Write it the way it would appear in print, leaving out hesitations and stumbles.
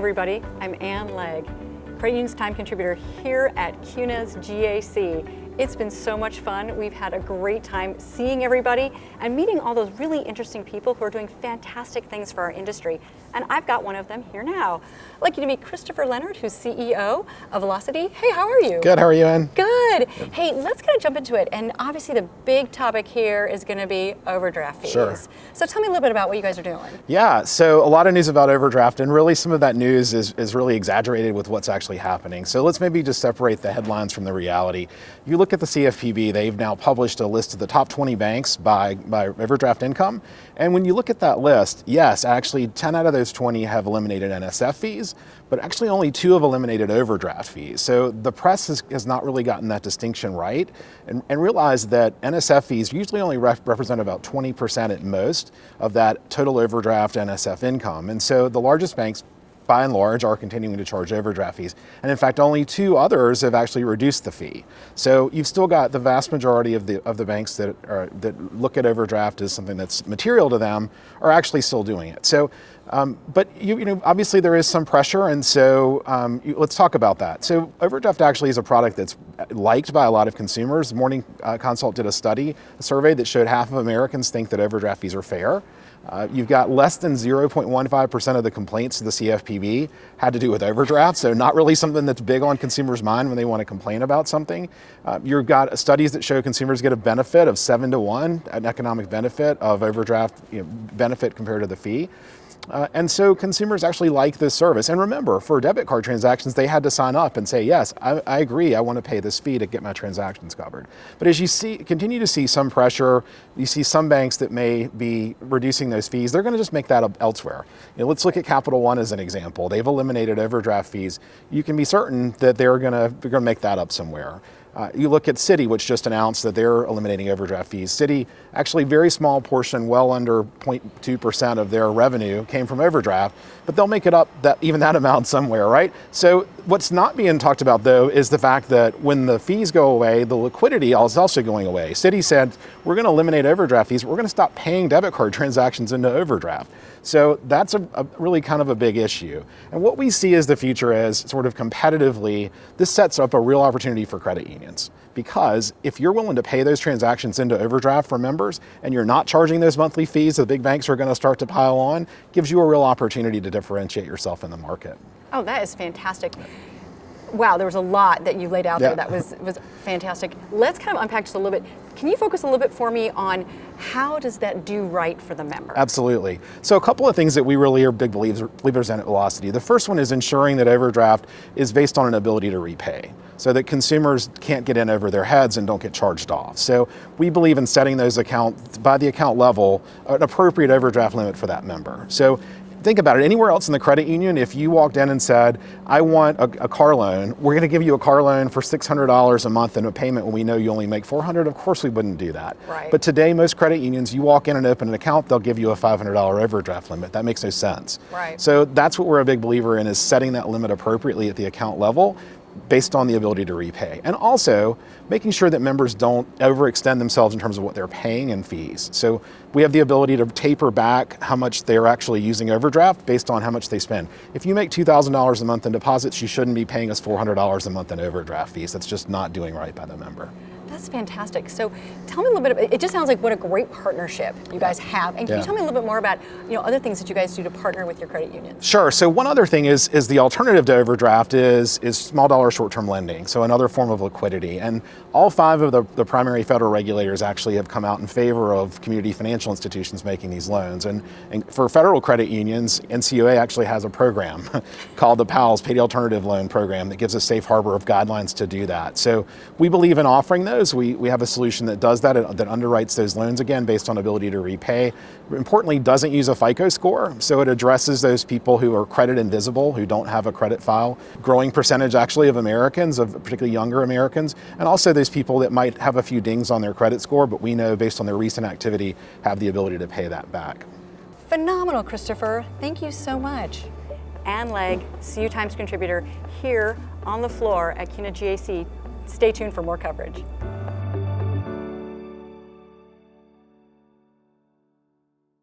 everybody, I'm Ann Legg, Credit Union's Time Contributor here at CUNA's GAC. It's been so much fun. We've had a great time seeing everybody and meeting all those really interesting people who are doing fantastic things for our industry. And I've got one of them here now. I'd like you to meet Christopher Leonard, who's CEO of Velocity. Hey, how are you? Good, how are you, Ann? Good. Hey, let's kind of jump into it. And obviously the big topic here is going to be overdraft fees. Sure. So tell me a little bit about what you guys are doing. Yeah, so a lot of news about overdraft, and really some of that news is really exaggerated with what's actually happening. So let's maybe just separate the headlines from the reality. You look at the CFPB, they've now published a list of the top 20 banks by overdraft income. And when you look at that list, yes, actually 10 out of those 20 have eliminated NSF fees, but actually only 2 have eliminated overdraft fees. So the press has not really gotten that distinction right and realized that NSF fees usually only represent about 20% at most of that total overdraft NSF income. And so the largest banks, by and large, are continuing to charge overdraft fees. And in fact, only 2 others have actually reduced the fee. So you've still got the vast majority of the banks that look at overdraft as something that's material to them are actually still doing it. So, but you know, obviously there is some pressure, and so let's talk about that. So overdraft actually is a product that's liked by a lot of consumers. Morning Consult did a survey that showed half of Americans think that overdraft fees are fair. You've got less than 0.15% of the complaints to the CFPB had to do with overdraft, so not really something that's big on consumers' mind when they want to complain about something. You've got studies that show consumers get a benefit of 7 to 1, an economic benefit of overdraft benefit compared to the fee. And so consumers actually like this service. And remember, for debit card transactions, they had to sign up and say, yes, I agree, I want to pay this fee to get my transactions covered. But as you continue to see some pressure, you see some banks that may be reducing those fees, they're going to just make that up elsewhere. Let's look at Capital One as an example. They've eliminated overdraft fees. You can be certain that they're going to make that up somewhere. You look at Citi, which just announced that they're eliminating overdraft fees. Citi, actually very small portion, well under 0.2% of their revenue came from overdraft, but they'll make it up even that amount somewhere, right? So what's not being talked about though is the fact that when the fees go away, the liquidity is also going away. Citi said, we're going to eliminate overdraft fees, but we're going to stop paying debit card transactions into overdraft. So that's a really kind of a big issue. And what we see as the future is sort of competitively, this sets up a real opportunity for credit unions. Because if you're willing to pay those transactions into overdraft for members and you're not charging those monthly fees the big banks are going to start to pile on, gives you a real opportunity to differentiate yourself in the market. Oh, that is fantastic. Wow, there was a lot that you laid out there that was fantastic. Let's kind of unpack just a little bit. Can you focus a little bit for me on how does that do right for the member? Absolutely. So a couple of things that we really are big believers in at Velocity. The first one is ensuring that overdraft is based on an ability to repay, so that consumers can't get in over their heads and don't get charged off. So we believe in setting those accounts by the account level, an appropriate overdraft limit for that member. So think about it, anywhere else in the credit union, if you walked in and said, I want a car loan, we're gonna give you a car loan for $600 a month in a payment when we know you only make $400, of course we wouldn't do that. Right. But today, most credit unions, you walk in and open an account, they'll give you a $500 overdraft limit. That makes no sense. Right. So that's what we're a big believer in, is setting that limit appropriately at the account level, based on the ability to repay. And also making sure that members don't overextend themselves in terms of what they're paying in fees. So we have the ability to taper back how much they're actually using overdraft based on how much they spend. If you make $2,000 a month in deposits, you shouldn't be paying us $400 a month in overdraft fees. That's just not doing right by the member. That's fantastic. So tell me a little bit about, it just sounds like what a great partnership you guys have. And can you tell me a little bit more about other things that you guys do to partner with your credit unions? Sure. So one other thing is the alternative to overdraft is small dollar short-term lending, so another form of liquidity. And all 5 of the primary federal regulators actually have come out in favor of community financial institutions making these loans. And for federal credit unions, NCUA actually has a program called the PALS, Paid Alternative Loan Program, that gives a safe harbor of guidelines to do that. So we believe in offering those. We have a solution that does that underwrites those loans, again, based on ability to repay. Importantly, doesn't use a FICO score, so it addresses those people who are credit invisible, who don't have a credit file. Growing percentage actually of Americans, of particularly younger Americans, and also those people that might have a few dings on their credit score, but we know based on their recent activity have the ability to pay that back. Phenomenal, Christopher. Thank you so much. Ann Legg, CU Times contributor, here on the floor at CUNA GAC. Stay tuned for more coverage.